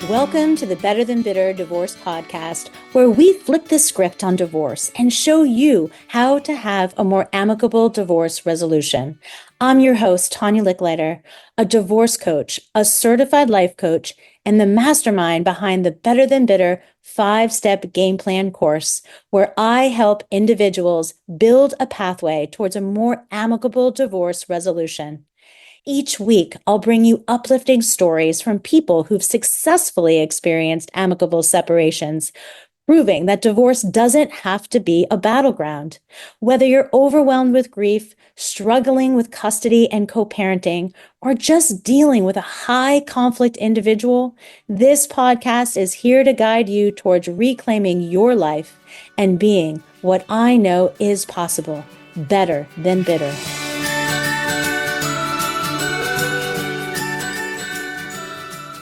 Welcome to the Better Than Bitter Divorce Podcast, where we flip the script on divorce and show you how to have a more amicable divorce resolution. I'm your host, Tania Leichliter, a divorce coach, a certified life coach, and the mastermind behind the Better Than Bitter 5-step game plan course, where I help individuals build a pathway towards a more amicable divorce resolution. Each week, I'll bring you uplifting stories from people who've successfully experienced amicable separations, proving that divorce doesn't have to be a battleground. Whether you're overwhelmed with grief, struggling with custody and co-parenting, or just dealing with a high conflict individual, this podcast is here to guide you towards reclaiming your life and being what I know is possible, better than bitter.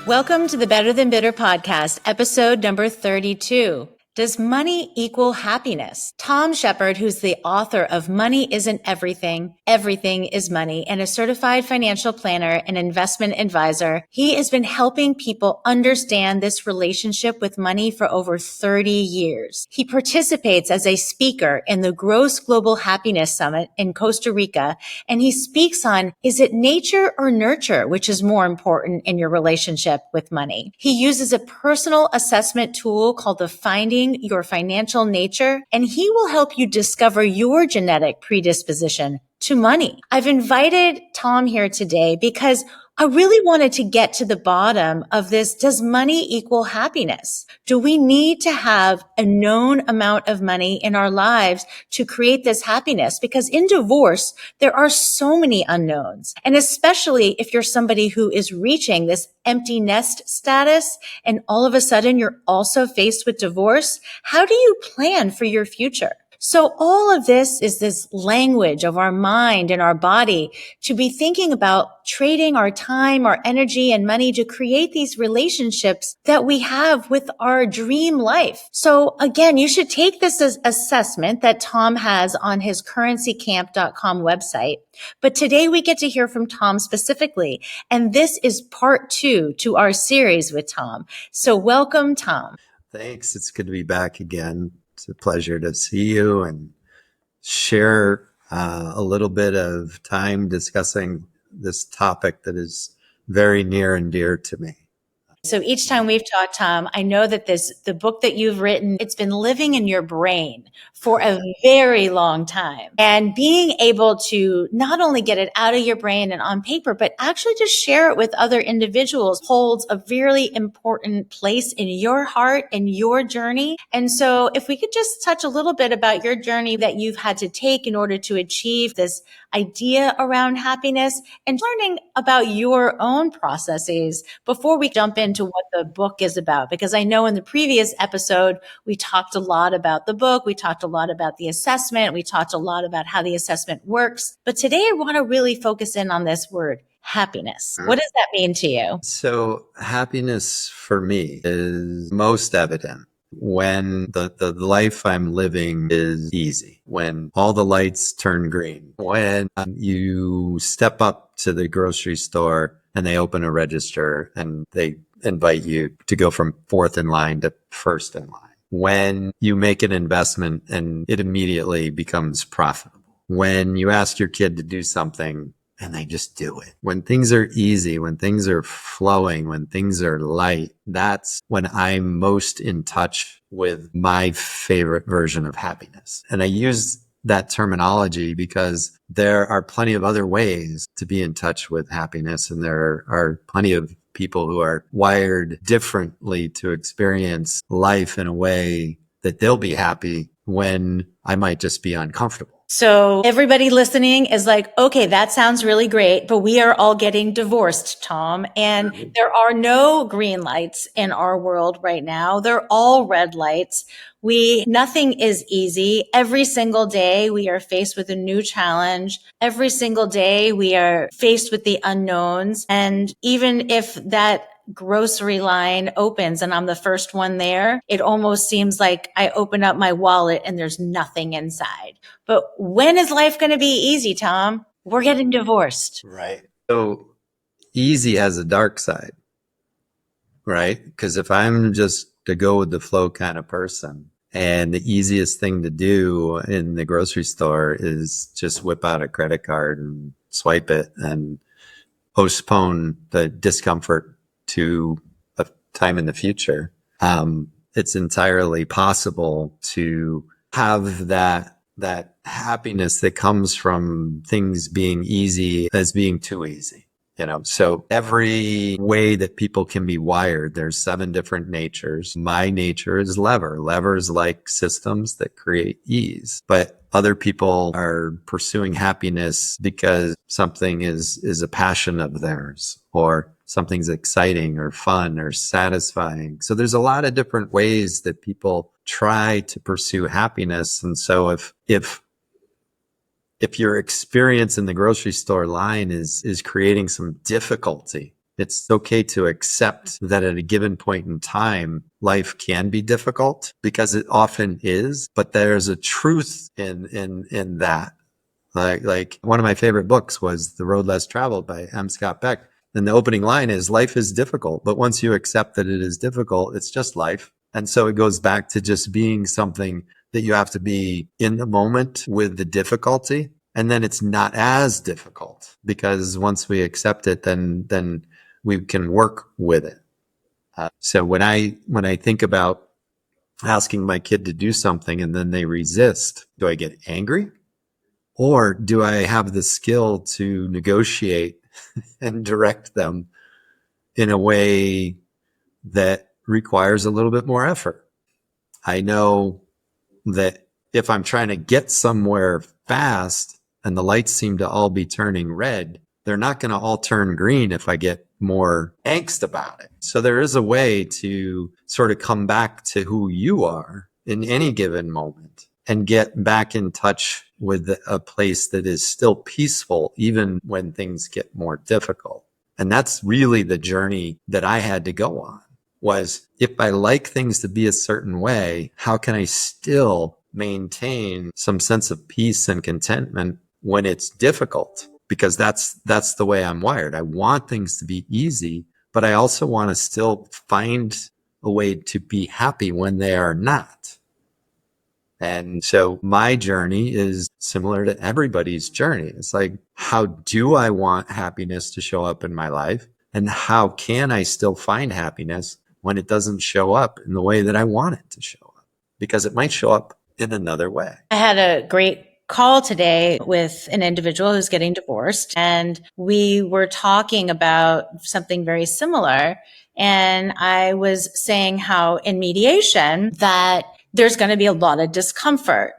Welcome to the Better Than Bitter podcast, episode number 32. Does money equal happiness? Tom Shepard, who's the author of Money Isn't Everything, Everything is Money, and a certified financial planner and investment advisor, he has been helping people understand this relationship with money for over 30 years. He participates as a speaker in the Gross Global Happiness Summit in Costa Rica, and he speaks on, is it nature or nurture, which is more important in your relationship with money? He uses a personal assessment tool called the Finding Your Financial Nature, and he will help you discover your genetic predisposition to money. I've invited Tom here today because I really wanted to get to the bottom of this. Does money equal happiness? Do we need to have a known amount of money in our lives to create this happiness? Because in divorce, there are so many unknowns. And especially if you're somebody who is reaching this empty nest status and all of a sudden you're also faced with divorce, how do you plan for your future? So all of this is this language of our mind and our body to be thinking about trading our time, our energy, and money to create these relationships that we have with our dream life. So again, you should take this as assessment that Tom has on his currencycamp.com website. But today we get to hear from Tom specifically, and this is part 2 to our series with Tom. So welcome, Tom. Thanks. It's good to be back again. It's a pleasure to see you and share a little bit of time discussing this topic that is very near and dear to me. So each time we've talked, Tom, I know that the book that you've written, it's been living in your brain for a very long time. And being able to not only get it out of your brain and on paper, but actually just share it with other individuals holds a really important place in your heart and your journey. And so if we could just touch a little bit about your journey that you've had to take in order to achieve this idea around happiness and learning about your own processes before we jump into what the book is about. Because I know in the previous episode, we talked a lot about the book. We talked a lot about the assessment. We talked a lot about how the assessment works. But today I want to really focus in on this word, happiness. What does that mean to you? So happiness for me is most evident when the life I'm living is easy, when all the lights turn green, when you step up to the grocery store and they open a register and they invite you to go from fourth in line to first in line, when you make an investment and it immediately becomes profitable, when you ask your kid to do something and they just do it. When things are easy, when things are flowing, when things are light, that's when I'm most in touch with my favorite version of happiness. And I use that terminology because there are plenty of other ways to be in touch with happiness. And there are plenty of people who are wired differently to experience life in a way that they'll be happy when I might just be uncomfortable. So everybody listening is like, okay, that sounds really great, but we are all getting divorced, Tom. And there are no green lights in our world right now. They're all red lights. Nothing is easy. Every single day we are faced with a new challenge. Every single day we are faced with the unknowns. And even if that grocery line opens and I'm the first one there, it almost seems like I open up my wallet and there's nothing inside. But when is life going to be easy, Tom? We're getting divorced. Right. So easy has a dark side. right? Because if I'm just a go with the flow kind of person, and the easiest thing to do in the grocery store is just whip out a credit card and swipe it and postpone the discomfort to a time in the future. It's entirely possible to have that happiness that comes from things being easy as being too easy. So every way that people can be wired, there's 7 different natures. My nature is lever. Levers like systems that create ease, but other people are pursuing happiness because something is a passion of theirs, or something's exciting or fun or satisfying. So there's a lot of different ways that people try to pursue happiness. And so if your experience in the grocery store line is creating some difficulty, it's okay to accept that at a given point in time, life can be difficult, because it often is, but there's a truth in that. Like one of my favorite books was The Road Less Traveled by M. Scott Peck. And the opening line is, life is difficult, but once you accept that it is difficult, it's just life. And so it goes back to just being something that you have to be in the moment with the difficulty. And then it's not as difficult, because once we accept it, then we can work with it. So when I think about asking my kid to do something and then they resist, do I get angry? Or do I have the skill to negotiate and direct them in a way that requires a little bit more effort? I know that if I'm trying to get somewhere fast and the lights seem to all be turning red, they're not going to all turn green if I get more angst about it. So there is a way to sort of come back to who you are in any given moment and get back in touch with a place that is still peaceful, even when things get more difficult. And that's really the journey that I had to go on, was if I like things to be a certain way, how can I still maintain some sense of peace and contentment when it's difficult? Because that's the way I'm wired. I want things to be easy, but I also want to still find a way to be happy when they are not. And so my journey is similar to everybody's journey. It's like, how do I want happiness to show up in my life? And how can I still find happiness when it doesn't show up in the way that I want it to show up? Because it might show up in another way. I had a great call today with an individual who's getting divorced, and we were talking about something very similar. And I was saying how in mediation that there's going to be a lot of discomfort.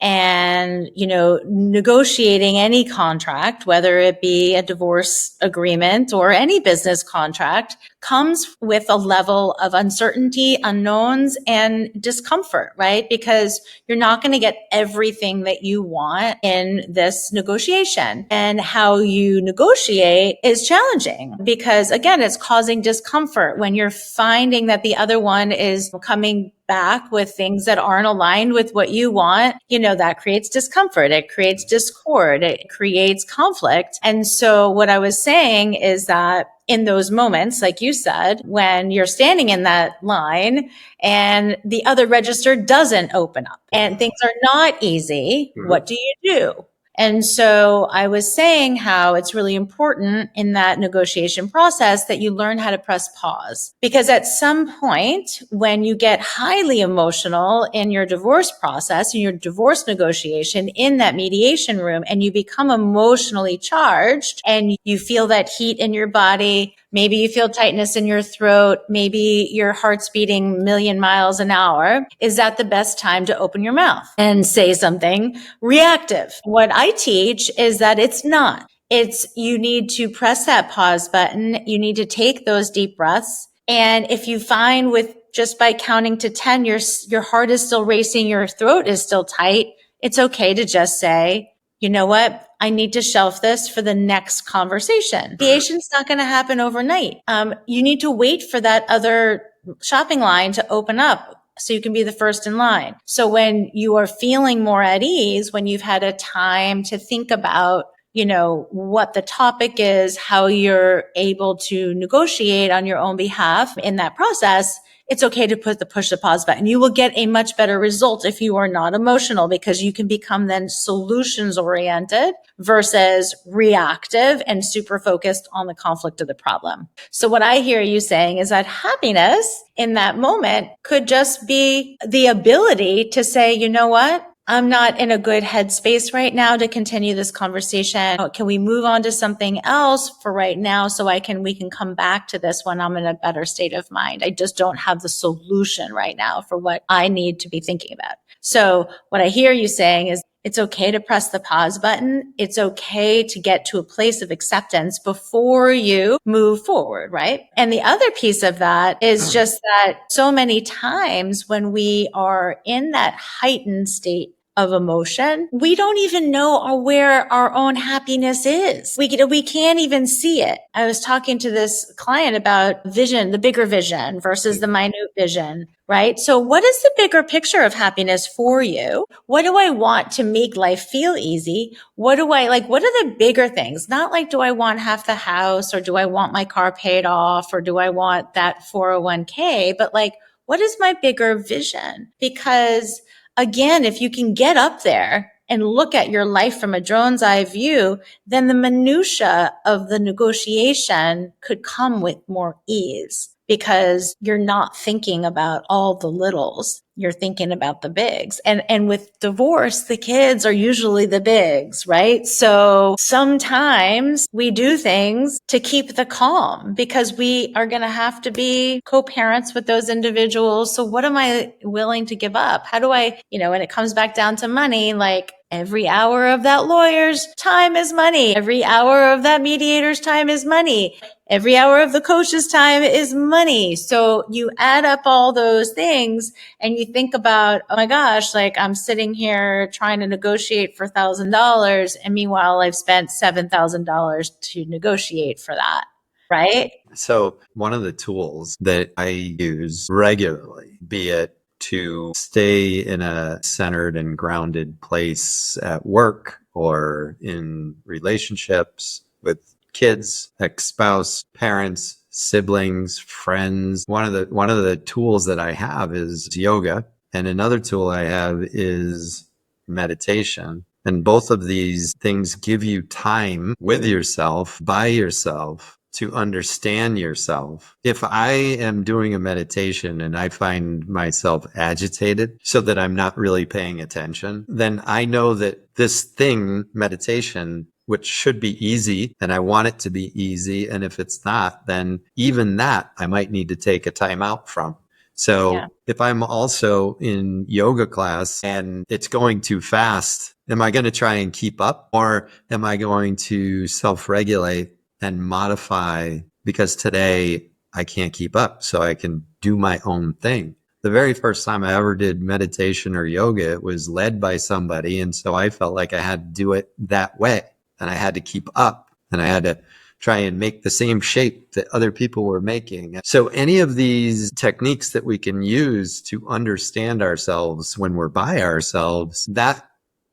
And, negotiating any contract, whether it be a divorce agreement or any business contract, comes with a level of uncertainty, unknowns, and discomfort, right? Because you're not going to get everything that you want in this negotiation. And how you negotiate is challenging because, again, it's causing discomfort when you're finding that the other one is coming back with things that aren't aligned with what you want. That creates discomfort. It creates discord. It creates conflict. And so what I was saying is that in those moments, like you said, when you're standing in that line and the other register doesn't open up and things are not easy, what do you do? And so I was saying how it's really important in that negotiation process that you learn how to press pause. Because at some point, when you get highly emotional in your divorce process, in your divorce negotiation, in that mediation room, and you become emotionally charged and you feel that heat in your body, maybe you feel tightness in your throat, maybe your heart's beating 1,000,000 miles an hour, is that the best time to open your mouth and say something reactive? What I teach is that it's not. It's you need to press that pause button. You need to take those deep breaths. And if you find with just by counting to 10, your heart is still racing, your throat is still tight, it's okay to just say, you know what? I need to shelf this for the next conversation. Mediation's not going to happen overnight. You need to wait for that other shopping line to open up so you can be the first in line. So when you are feeling more at ease, when you've had a time to think about what the topic is, how you're able to negotiate on your own behalf in that process, it's okay to push the pause button. You will get a much better result if you are not emotional, because you can become then solutions oriented versus reactive and super focused on the conflict of the problem. So what I hear you saying is that happiness in that moment could just be the ability to say, you know what? I'm not in a good headspace right now to continue this conversation. Can we move on to something else for right now so we can come back to this when I'm in a better state of mind? I just don't have the solution right now for what I need to be thinking about. So what I hear you saying is it's okay to press the pause button. It's okay to get to a place of acceptance before you move forward, right? And the other piece of that is just that so many times when we are in that heightened state of emotion, we don't even know where our own happiness is. We can't even see it. I was talking to this client about vision, the bigger vision versus the minute vision, right? So what is the bigger picture of happiness for you? What do I want to make life feel easy? What are the bigger things? Not like, do I want half the house, or do I want my car paid off, or do I want that 401k? But like, what is my bigger vision? Because again, if you can get up there and look at your life from a drone's eye view, then the minutia of the negotiation could come with more ease, because you're not thinking about all the littles. You're thinking about the bigs. And with divorce, the kids are usually the bigs, right? So sometimes we do things to keep the calm because we are going to have to be co-parents with those individuals. So what am I willing to give up? How do I, when it comes back down to money, like, every hour of that lawyer's time is money. Every hour of that mediator's time is money. Every hour of the coach's time is money. So you add up all those things and you think about, oh my gosh, like, I'm sitting here trying to negotiate for $1,000. And meanwhile, I've spent $7,000 to negotiate for that. Right? So one of the tools that I use regularly, be it to stay in a centered and grounded place at work or in relationships with kids, ex-spouse, parents, siblings, friends. One of the tools that I have is yoga, and another tool I have is meditation. And both of these things give you time with yourself, by yourself, to understand yourself. If I am doing a meditation and I find myself agitated so that I'm not really paying attention, then I know that this thing, meditation, which should be easy, and I want it to be easy. And if it's not, then even that I might need to take a time out from. So if I'm also in yoga class and it's going too fast, am I going to try and keep up, or am I going to self-regulate and modify, because today I can't keep up, so I can do my own thing? The very first time I ever did meditation or yoga, it was led by somebody. And so I felt like I had to do it that way, and I had to keep up, and I had to try and make the same shape that other people were making. So any of these techniques that we can use to understand ourselves when we're by ourselves, that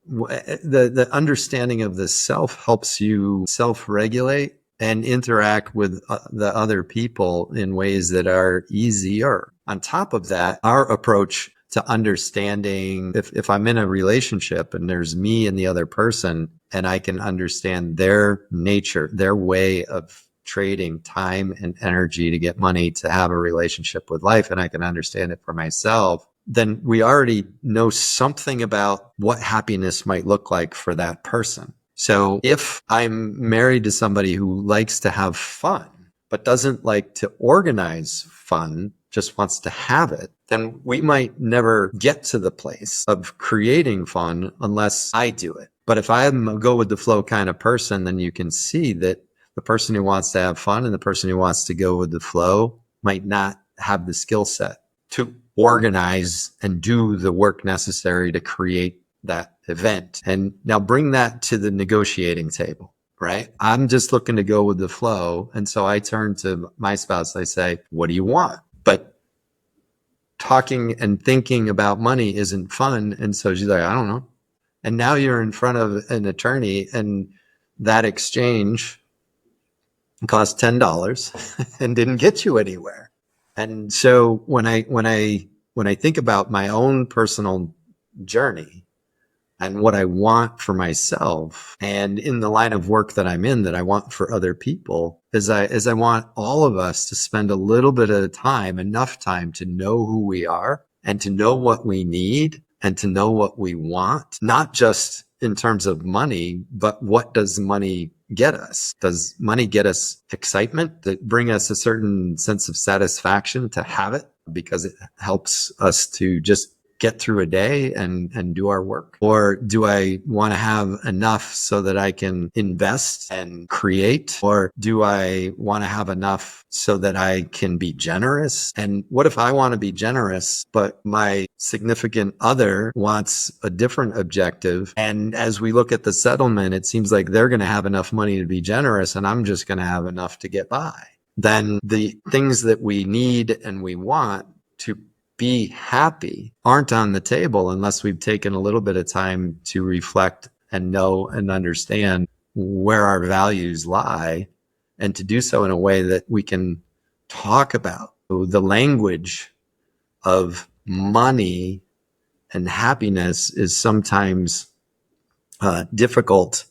the understanding of the self helps you self-regulate and interact with the other people in ways that are easier. On top of that, our approach to understanding, if I'm in a relationship and there's me and the other person, and I can understand their nature, their way of trading time and energy to get money to have a relationship with life, and I can understand it for myself, then we already know something about what happiness might look like for that person. So if I'm married to somebody who likes to have fun, but doesn't like to organize fun, just wants to have it, then we might never get to the place of creating fun unless I do it. But if I'm a go with the flow kind of person, then you can see that the person who wants to have fun and the person who wants to go with the flow might not have the skill set to organize and do the work necessary to create that event. And now bring that to the negotiating table, right? I'm just looking to go with the flow. And so I turn to my spouse. I say, what do you want? But talking and thinking about money isn't fun. And so she's like, I don't know. And now you're in front of an attorney and that exchange cost $10 and didn't get you anywhere. And so when I think about my own personal journey and what I want for myself, and in the line of work that I'm in that I want for other people, is I want all of us to spend a little bit of time, enough time to know who we are and to know what we need and to know what we want, not just in terms of money, but what does money get us? Does money get us excitement, that bring us a certain sense of satisfaction to have it because it helps us to just get through a day and do our work? Or do I want to have enough so that I can invest and create? Or do I want to have enough so that I can be generous? And what if I want to be generous, but my significant other wants a different objective? And as we look at the settlement, it seems like they're going to have enough money to be generous and I'm just going to have enough to get by. Then the things that we need and we want to be happy aren't on the table unless we've taken a little bit of time to reflect and know and understand where our values lie, and to do so in a way that we can talk about. The language of money and happiness is sometimes difficult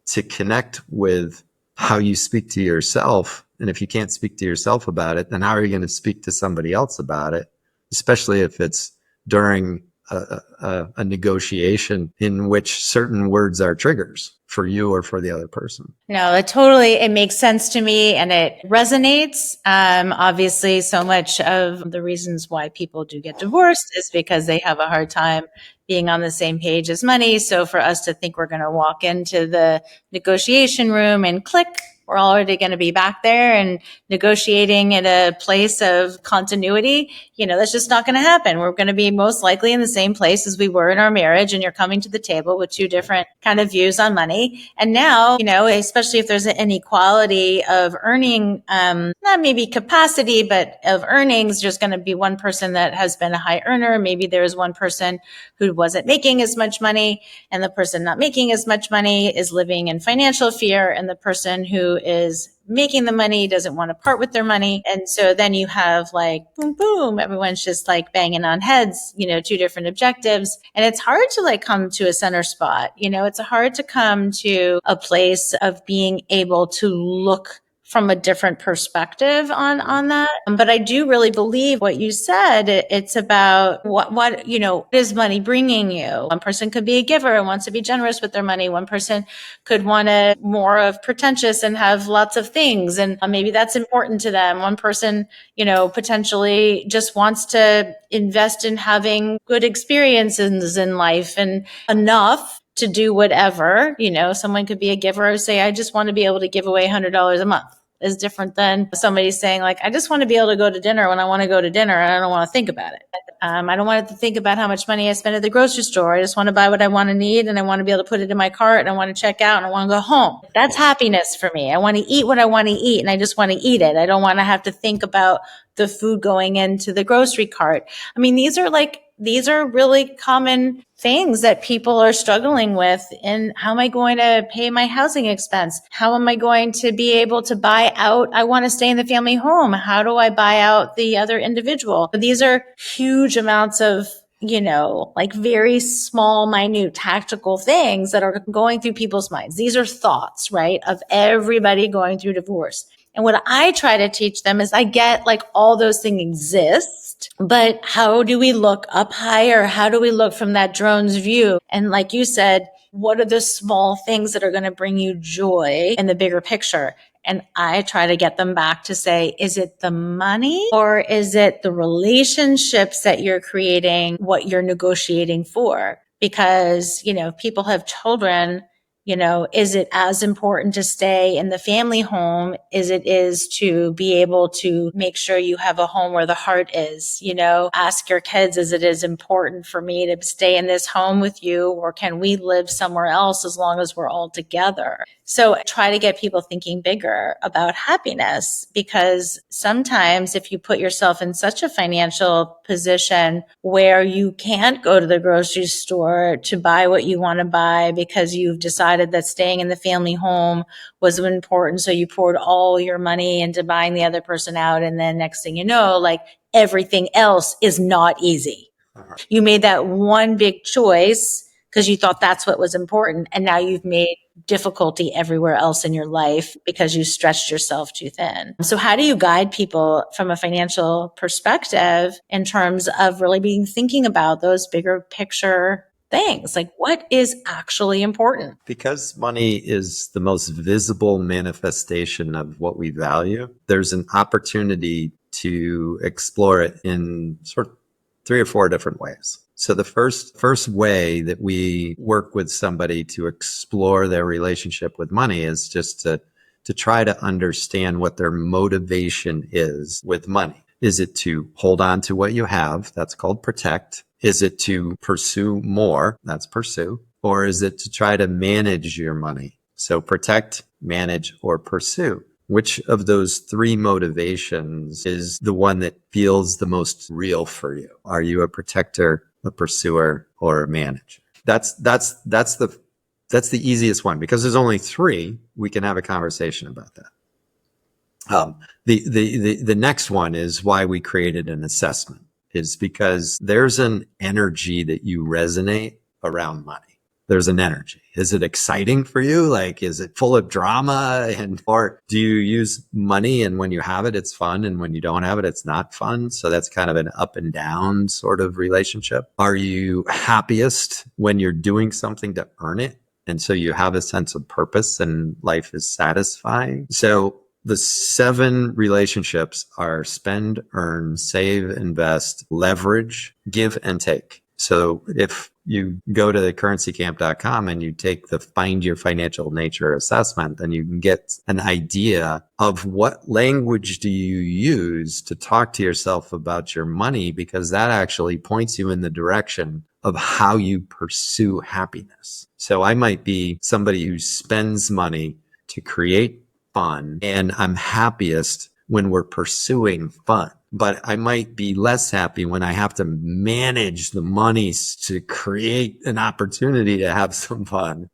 to connect with how you speak to yourself. And if you can't speak to yourself about it, then how are you going to speak to somebody else about it? Especially if it's during a negotiation in which certain words are triggers for you or for the other person. No, it makes sense to me and it resonates. Obviously, so much of the reasons why people do get divorced is because they have a hard time being on the same page as money. So for us to think we're going to walk into the negotiation room and click, we're already going to be back there and negotiating in a place of continuity. That's just not going to happen. We're going to be most likely in the same place as we were in our marriage. And you're coming to the table with two different kind of views on money. And now, especially if there's an inequality of earning, not maybe capacity, but of earnings, there's going to be one person that has been a high earner. Maybe there's one person who wasn't making as much money, and the person not making as much money is living in financial fear, and the person who is making the money doesn't want to part with their money. And so then you have like, boom, boom, everyone's just like banging on heads, two different objectives. And it's hard to like come to a center spot. It's hard to come to a place of being able to look from a different perspective on that. But I do really believe what you said. It's about what is money bringing you? One person could be a giver and wants to be generous with their money. One person could want to more of pretentious and have lots of things. And maybe that's important to them. One person, potentially just wants to invest in having good experiences in life and enough to do whatever. Someone could be a giver and say, I just want to be able to give away $100 a month. Is different than somebody saying like, I just want to be able to go to dinner when I want to go to dinner and I don't want to think about it. I don't want to think about how much money I spend at the grocery store. I just want to buy what I want to need and I want to be able to put it in my cart and I want to check out and I want to go home. That's happiness for me. I want to eat what I want to eat and I just want to eat it. I don't want to have to think about the food going into the grocery cart. I mean, these are really common things that people are struggling with. And how am I going to pay my housing expense? How am I going to be able to buy out? I want to stay in the family home. How do I buy out the other individual? These are huge amounts of, like very small, minute tactical things that are going through people's minds. These are thoughts, right, of everybody going through divorce. And what I try to teach them is I get like all those things exist, but how do we look up higher? How do we look from that drone's view? And like you said, what are the small things that are going to bring you joy in the bigger picture? And I try to get them back to say, is it the money or is it the relationships that you're creating, what you're negotiating for? Because, people have children. Is it as important to stay in the family home as it is to be able to make sure you have a home where the heart is? Ask your kids, is it as important for me to stay in this home with you, or can we live somewhere else as long as we're all together? So I try to get people thinking bigger about happiness, because sometimes if you put yourself in such a financial position where you can't go to the grocery store to buy what you want to buy because you've decided that staying in the family home was important, so you poured all your money into buying the other person out, and then next thing you know, like, everything else is not easy. You made that one big choice because you thought that's what was important, and now you've made difficulty everywhere else in your life because you stretched yourself too thin. So how do you guide people from a financial perspective in terms of really being thinking about those bigger picture things? Like, what is actually important? Because money is the most visible manifestation of what we value, there's an opportunity to explore it in sort of 3 or 4 different ways. So the first way that we work with somebody to explore their relationship with money is just to try to understand what their motivation is with money. Is it to hold on to what you have? That's called protect. Is it to pursue more? That's pursue. Or is it to try to manage your money? So protect, manage, or pursue. Which of those 3 motivations is the one that feels the most real for you? Are you a protector, a pursuer, or a manager? That's the easiest one, because there's only 3. We can have a conversation about that. The next one is why we created an assessment, is because there's an energy that you resonate around money. There's an energy. Is it exciting for you? Like, is it full of drama? Or do you use money and when you have it, it's fun, and when you don't have it, it's not fun? So that's kind of an up and down sort of relationship. Are you happiest when you're doing something to earn it? And so you have a sense of purpose and life is satisfying. So the 7 relationships are spend, earn, save, invest, leverage, give, and take. So if you go to thecurrencycamp.com and you take the Find Your Financial Nature assessment, then you can get an idea of what language do you use to talk to yourself about your money, because that actually points you in the direction of how you pursue happiness. So I might be somebody who spends money to create fun, and I'm happiest when we're pursuing fun. But I might be less happy when I have to manage the money to create an opportunity to have some fun.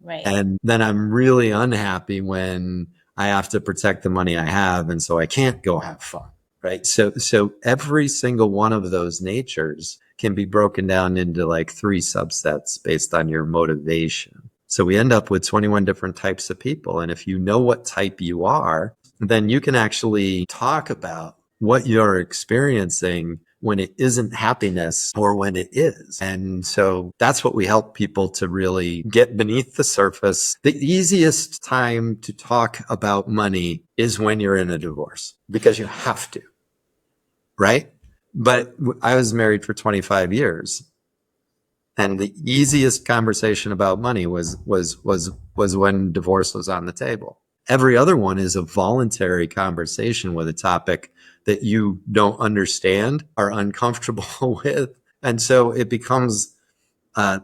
Right. And then I'm really unhappy when I have to protect the money I have, and so I can't go have fun. Right. So every single one of those natures can be broken down into like 3 subsets based on your motivation. So we end up with 21 different types of people. And if you know what type you are, then you can actually talk about what you're experiencing when it isn't happiness or when it is. And so that's what we help people to really get beneath the surface. The easiest time to talk about money is when you're in a divorce, because you have to, right? But I was married for 25 years. And the easiest conversation about money was when divorce was on the table. Every other one is a voluntary conversation with a topic that you don't understand, are uncomfortable with. And so it becomes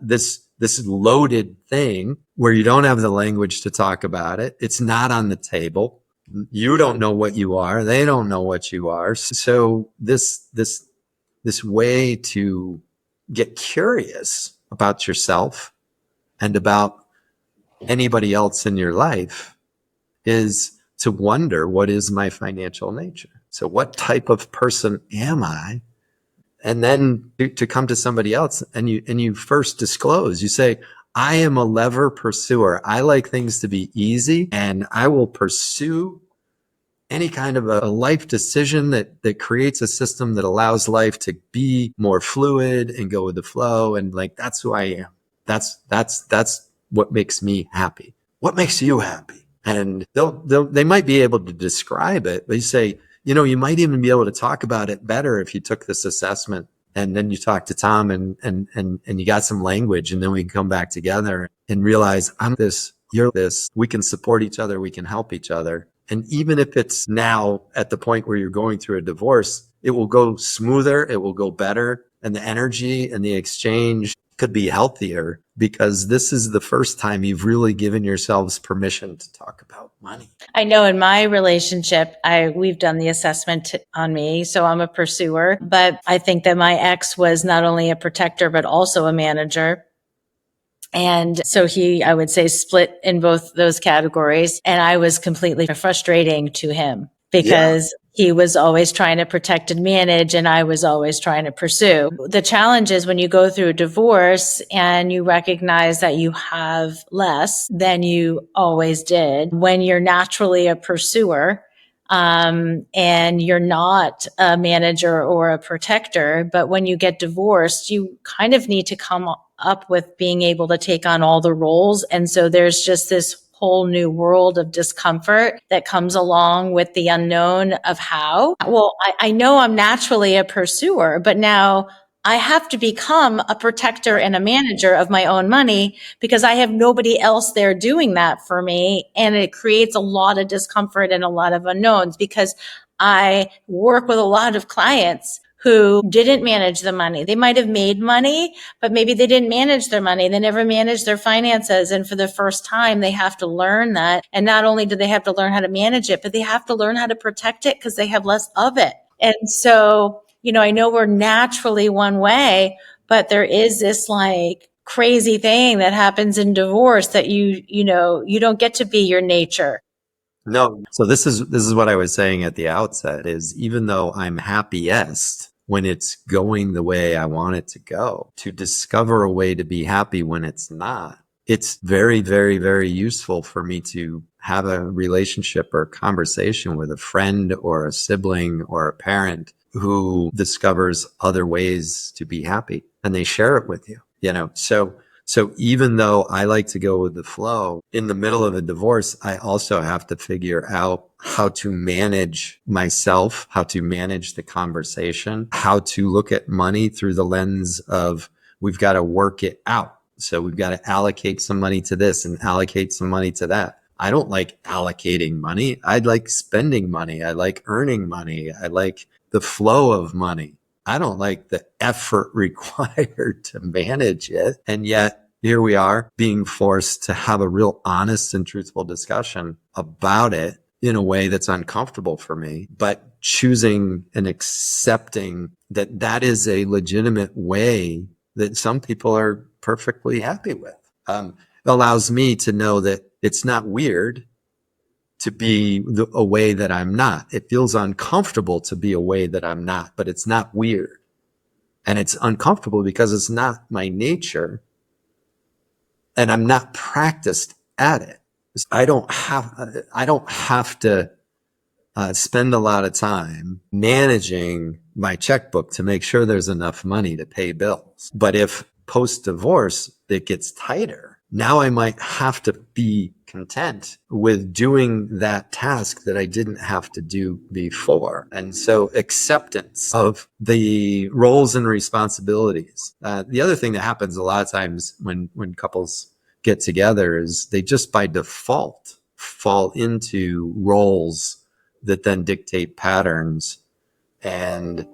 this loaded thing where you don't have the language to talk about it. It's not on the table. You don't know what you are. They don't know what you are. So this way to get curious about yourself and about anybody else in your life is to wonder, what is my financial nature? So what type of person am I? And then to come to somebody else and you first disclose, you say, I am a lever pursuer. I like things to be easy, and I will pursue any kind of a life decision that creates a system that allows life to be more fluid and go with the flow. And like, that's who I am. That's what makes me happy. What makes you happy? And they might be able to describe it, but you say, you might even be able to talk about it better if you took this assessment and then you talk to Tom and you got some language, and then we can come back together and realize I'm this, you're this, we can support each other, we can help each other. And even if it's now at the point where you're going through a divorce, it will go smoother, it will go better, and the energy and the exchange could be healthier, because this is the first time you've really given yourselves permission to talk about money. I know in my relationship, we've done the assessment on me. So I'm a pursuer, but I think that my ex was not only a protector, but also a manager. And so I would say, split in both those categories. And I was completely frustrating to him because he was always trying to protect and manage, and I was always trying to pursue. The challenge is when you go through a divorce and you recognize that you have less than you always did, when you're naturally a pursuer, and you're not a manager or a protector, but when you get divorced, you kind of need to come up with being able to take on all the roles. And so there's just this whole new world of discomfort that comes along with the unknown of how. Well, I know I'm naturally a pursuer, but now I have to become a protector and a manager of my own money because I have nobody else there doing that for me. And it creates a lot of discomfort and a lot of unknowns because I work with a lot of clients who didn't manage the money. They might have made money, but maybe they didn't manage their money. They never managed their finances. And for the first time, they have to learn that. And not only do they have to learn how to manage it, but they have to learn how to protect it because they have less of it. And so, I know we're naturally one way, but there is this like crazy thing that happens in divorce that you don't get to be your nature. No. So this is what I was saying at the outset, is even though I'm happiest when it's going the way I want it to go, to discover a way to be happy when it's not, it's very, very, very useful for me to have a relationship or a conversation with a friend or a sibling or a parent who discovers other ways to be happy, and they share it with you, So even though I like to go with the flow, in the middle of a divorce, I also have to figure out how to manage myself, how to manage the conversation, how to look at money through the lens of we've got to work it out. So we've got to allocate some money to this and allocate some money to that. I don't like allocating money. I like spending money. I like earning money. I like the flow of money. I don't like the effort required to manage it. And yet here we are being forced to have a real honest and truthful discussion about it in a way that's uncomfortable for me, but choosing and accepting that that is a legitimate way that some people are perfectly happy with. Allows me to know that it's not weird to be a way that I'm not. It feels uncomfortable to be a way that I'm not, but it's not weird. And it's uncomfortable because it's not my nature and I'm not practiced at it. I don't have to spend a lot of time managing my checkbook to make sure there's enough money to pay bills. But if post-divorce it gets tighter, now I might have to be content with doing that task that I didn't have to do before. And so acceptance of the roles and responsibilities. The other thing that happens a lot of times when couples get together is they just by default fall into roles that then dictate patterns. And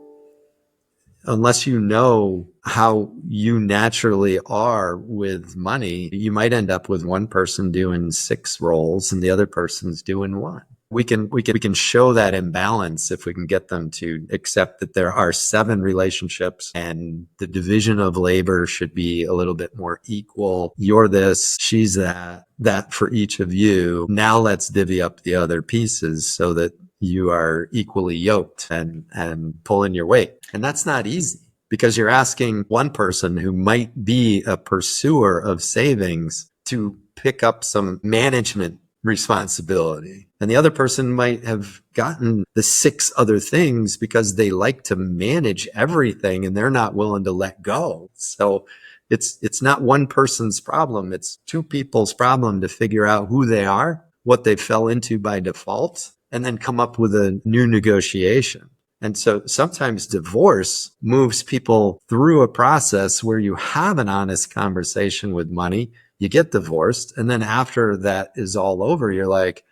unless you know how you naturally are with money, you might end up with one person doing 6 roles and the other person's doing 1. We can show that imbalance if we can get them to accept that there are 7 relationships and the division of labor should be a little bit more equal. You're this, she's that for each of you. Now let's divvy up the other pieces so that you are equally yoked and pulling your weight. And that's not easy because you're asking one person who might be a pursuer of savings to pick up some management responsibility. And the other person might have gotten the 6 other things because they like to manage everything and they're not willing to let go. So it's not one person's problem. It's 2 people's problem to figure out who they are, what they fell into by default, and then come up with a new negotiation. And so sometimes divorce moves people through a process where you have an honest conversation with money, you get divorced, and then after that is all over, you're like,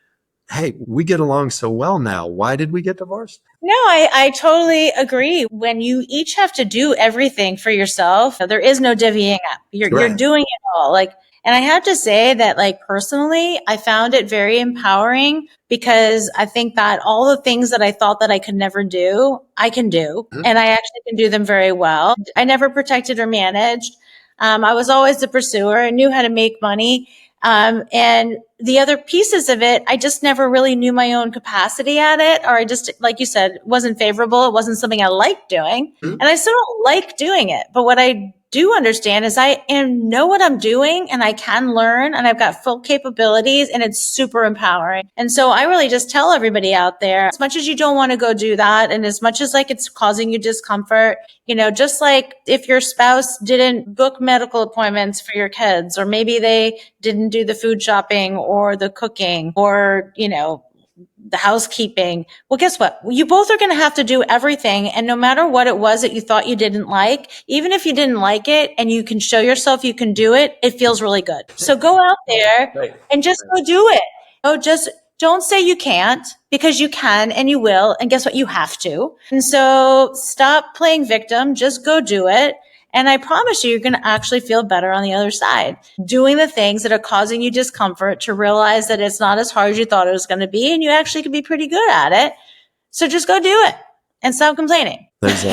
hey, we get along so well now. Why did we get divorced? No, I totally agree. When you each have to do everything for yourself, there is no divvying up. You're Right. doing it all. Like, and I have to say that, like, personally, I found it very empowering because I think that all the things that I thought that I could never do, I can do, Mhm. and I actually can do them very well. I never protected or managed. I was always the pursuer. I knew how to make money. And the other pieces of it, I just never really knew my own capacity at it, or I just, like you said, wasn't favorable. It wasn't something I liked doing, Mhm. and I still don't like doing it. But what I do understand is know what I'm doing, and I can learn, and I've got full capabilities, and it's super empowering. And so I really just tell everybody out there, as much as you don't want to go do that, and as much as like it's causing you discomfort, just like if your spouse didn't book medical appointments for your kids, or maybe they didn't do the food shopping or the cooking or, the housekeeping. Well, guess what? You both are going to have to do everything. And no matter what it was that you thought you didn't like, even if you didn't like it and you can show yourself you can do it, it feels really good. So go out there Right. and just go do it. Oh, just don't say you can't, because you can and you will. And guess what? You have to. And so stop playing victim. Just go do it. And I promise you, you're going to actually feel better on the other side. Doing the things that are causing you discomfort, to realize that it's not as hard as you thought it was going to be, and you actually can be pretty good at it. So just go do it and stop complaining. There's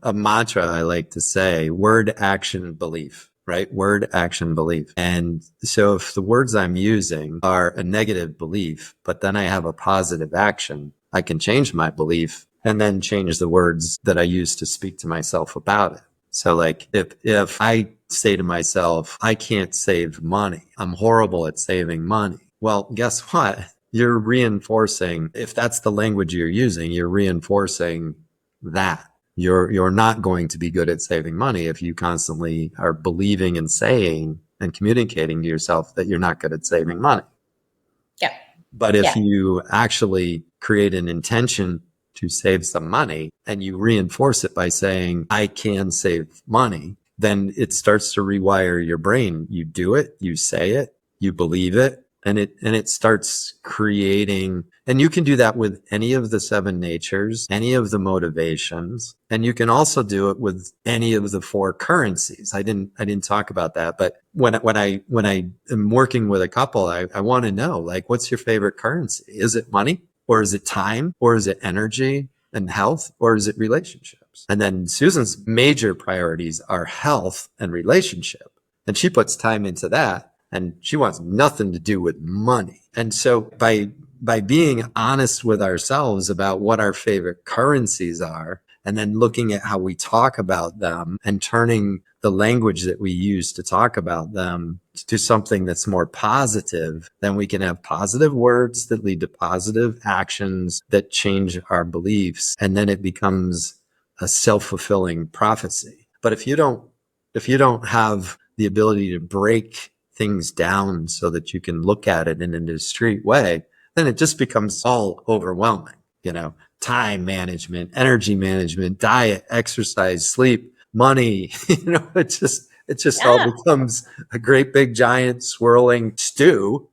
a mantra I like to say: word, action, belief. Right? Word, action, belief. And so if the words I'm using are a negative belief, but then I have a positive action, I can change my belief and then change the words that I use to speak to myself about it. So like if I say to myself, I can't save money, I'm horrible at saving money. Well, guess what? You're reinforcing, if that's the language you're using, you're reinforcing that. You're not going to be good at saving money if you constantly are believing and saying and communicating to yourself that you're not good at saving money. Yeah. But if Yeah. you actually create an intention to save some money and you reinforce it by saying, I can save money, then it starts to rewire your brain. You do it, you say it, you believe it, and it starts creating. And you can do that with any of the 7 natures, any of the motivations, and you can also do it with any of the 4 currencies. I didn't talk about that, but when I am working with a couple, I want to know, like, what's your favorite currency? Is it money, or is it time, or is it energy and health, or is it relationships? And then Susan's major priorities are health and relationship, and she puts time into that. And she wants nothing to do with money. And so by being honest with ourselves about what our favorite currencies are, and then looking at how we talk about them and turning the language that we use to talk about them to something that's more positive, then we can have positive words that lead to positive actions that change our beliefs. And then it becomes a self-fulfilling prophecy. But if you don't have the ability to break things down so that you can look at it in a discrete way, then it just becomes all overwhelming. Time management, energy management, diet, exercise, sleep, money, it just all becomes a great big giant swirling stew.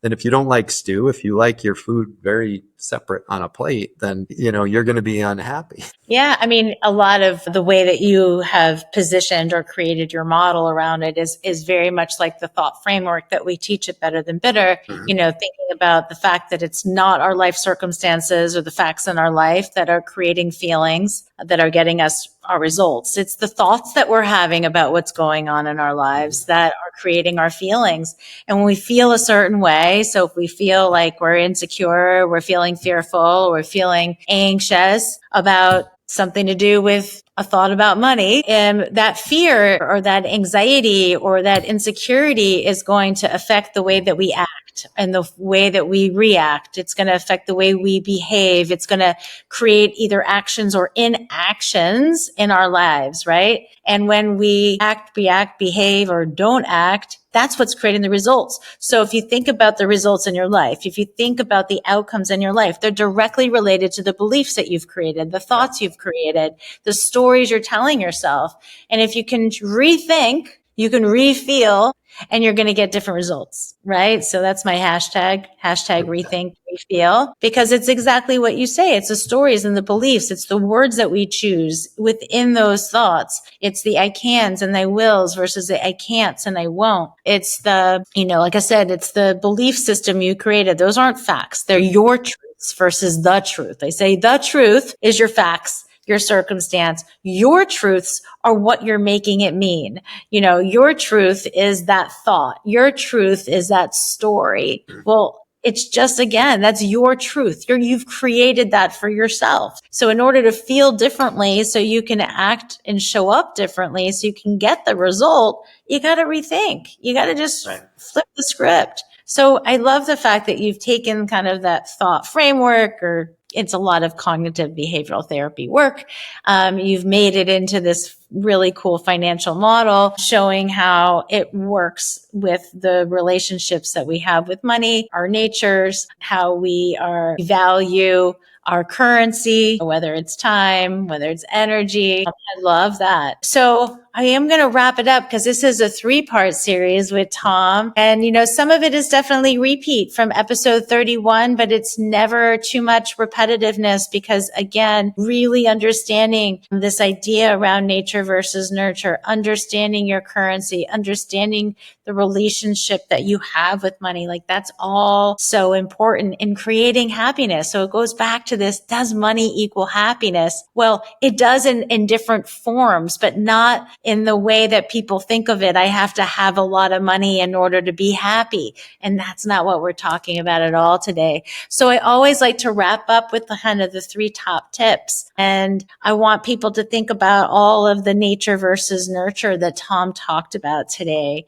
And if you don't like stew, if you like your food very separate on a plate, then, you're going to be unhappy. Yeah. I mean, a lot of the way that you have positioned or created your model around it is very much like the thought framework that we teach at Better Than Bitter, thinking about the fact that it's not our life circumstances or the facts in our life that are creating feelings that are getting us our results. It's the thoughts that we're having about what's going on in our lives that are creating our feelings. And when we feel a certain way, so if we feel like we're insecure, we're feeling fearful, we're feeling anxious about something to do with a thought about money, and that fear or that anxiety or that insecurity is going to affect the way that we act and the way that we react. It's going to affect the way we behave. It's going to create either actions or inactions in our lives, right? And when we act, react, behave, or don't act, that's what's creating the results. So if you think about the results in your life, if you think about the outcomes in your life, they're directly related to the beliefs that you've created, the thoughts you've created, the stories you're telling yourself. And if you can rethink, you can refeel, and you're going to get different results, right? So that's my hashtag rethink, we feel, because it's exactly what you say. It's the stories and the beliefs. It's the words that we choose within those thoughts. It's the I cans and I wills versus the I can'ts and I won't. It's the, like I said, it's the belief system you created. Those aren't facts. They're your truths versus the truth. They say the truth is your facts, your circumstance. Your truths are what you're making it mean. Your truth is that thought. Your truth is that story. Well, it's just, again, that's your truth. You've created that for yourself. So in order to feel differently, so you can act and show up differently, so you can get the result, you got to rethink. You got to just flip the script. So I love the fact that you've taken kind of that thought framework, or it's a lot of cognitive behavioral therapy work. You've made it into this really cool financial model showing how it works with the relationships that we have with money, our natures, how we value our currency, whether it's time, whether it's energy. I love that. So I am going to wrap it up because this is a 3-part series with Tom. And, some of it is definitely repeat from episode 31, but it's never too much repetitiveness because, again, really understanding this idea around nature versus nurture, understanding your currency, understanding the relationship that you have with money. Like, that's all so important in creating happiness. So it goes back to this, does money equal happiness? Well, it does in different forms, but not in the way that people think of it. I have to have a lot of money in order to be happy. And that's not what we're talking about at all today. So I always like to wrap up with the kind of the 3 top tips. And I want people to think about all of the nature versus nurture that Tom talked about today.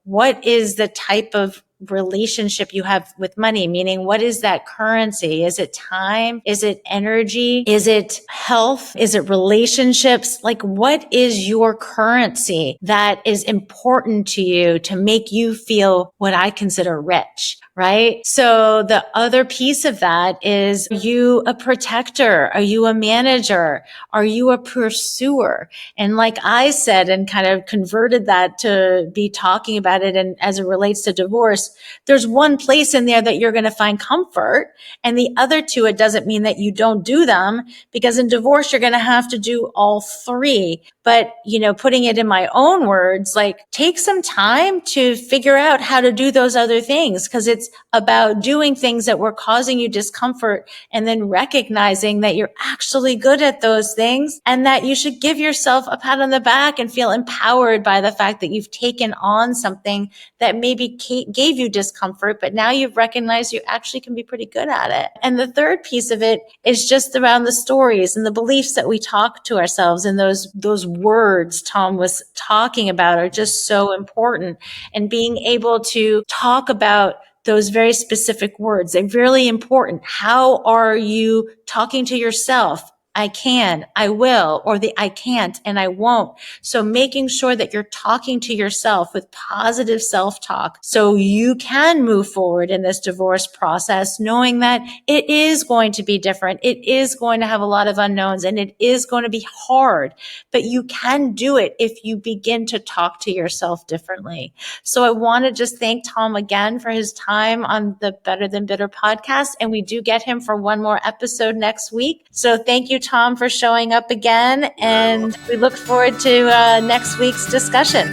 What is the type of relationship you have with money? Meaning, what is that currency? Is it time? Is it energy? Is it health? Is it relationships? Like, what is your currency that is important to you to make you feel what I consider rich? Right? So the other piece of that is, are you a protector? Are you a manager? Are you a pursuer? And like I said, and kind of converted that to be talking about it, and as it relates to divorce, there's one place in there that you're going to find comfort, and the other 2, it doesn't mean that you don't do them, because in divorce, you're going to have to do all 3. But, putting it in my own words, like, take some time to figure out how to do those other things, because it's about doing things that were causing you discomfort and then recognizing that you're actually good at those things, and that you should give yourself a pat on the back and feel empowered by the fact that you've taken on something that maybe gave you discomfort, but now you've recognized you actually can be pretty good at it. And the third piece of it is just around the stories and the beliefs that we talk to ourselves, and those words Tom was talking about are just so important. And being able to talk about those very specific words, they're really important. How are you talking to yourself? I can, I will, or the I can't and I won't. So making sure that you're talking to yourself with positive self-talk so you can move forward in this divorce process, knowing that it is going to be different. It is going to have a lot of unknowns, and it is going to be hard, but you can do it if you begin to talk to yourself differently. So I want to just thank Tom again for his time on the Better Than Bitter podcast. And we do get him for one more episode next week. So thank you, Tom, for showing up again. And we look forward to next week's discussion.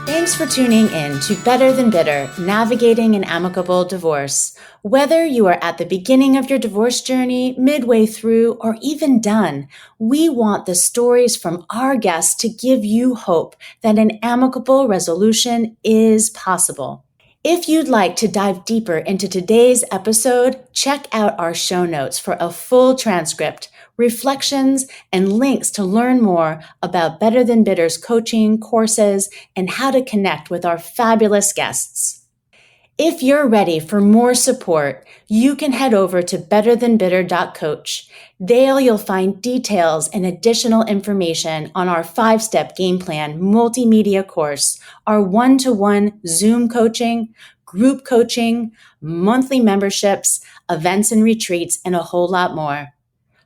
Thanks for tuning in to Better Than Bitter, Navigating an Amicable Divorce. Whether you are at the beginning of your divorce journey, midway through, or even done, we want the stories from our guests to give you hope that an amicable resolution is possible. If you'd like to dive deeper into today's episode, check out our show notes for a full transcript, reflections, and links to learn more about Better Than Bitter's coaching, courses, and how to connect with our fabulous guests. If you're ready for more support, you can head over to betterthanbitter.coach. There you'll find details and additional information on our 5-step game plan multimedia course, our one-to-one Zoom coaching, group coaching, monthly memberships, events and retreats, and a whole lot more.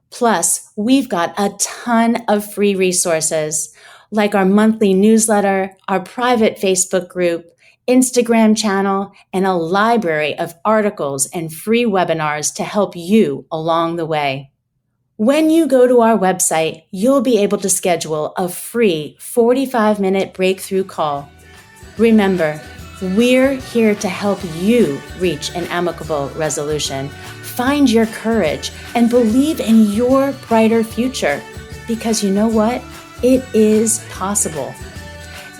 Plus, we've got a ton of free resources, like our monthly newsletter, our private Facebook group, Instagram channel, and a library of articles and free webinars to help you along the way. When you go to our website, you'll be able to schedule a free 45-minute breakthrough call. Remember, we're here to help you reach an amicable resolution, find your courage, and believe in your brighter future. Because you know what? It is possible.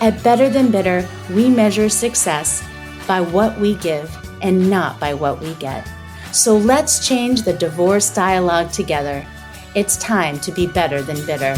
At Better Than Bitter, we measure success by what we give and not by what we get. So let's change the divorce dialogue together. It's time to be better than bitter.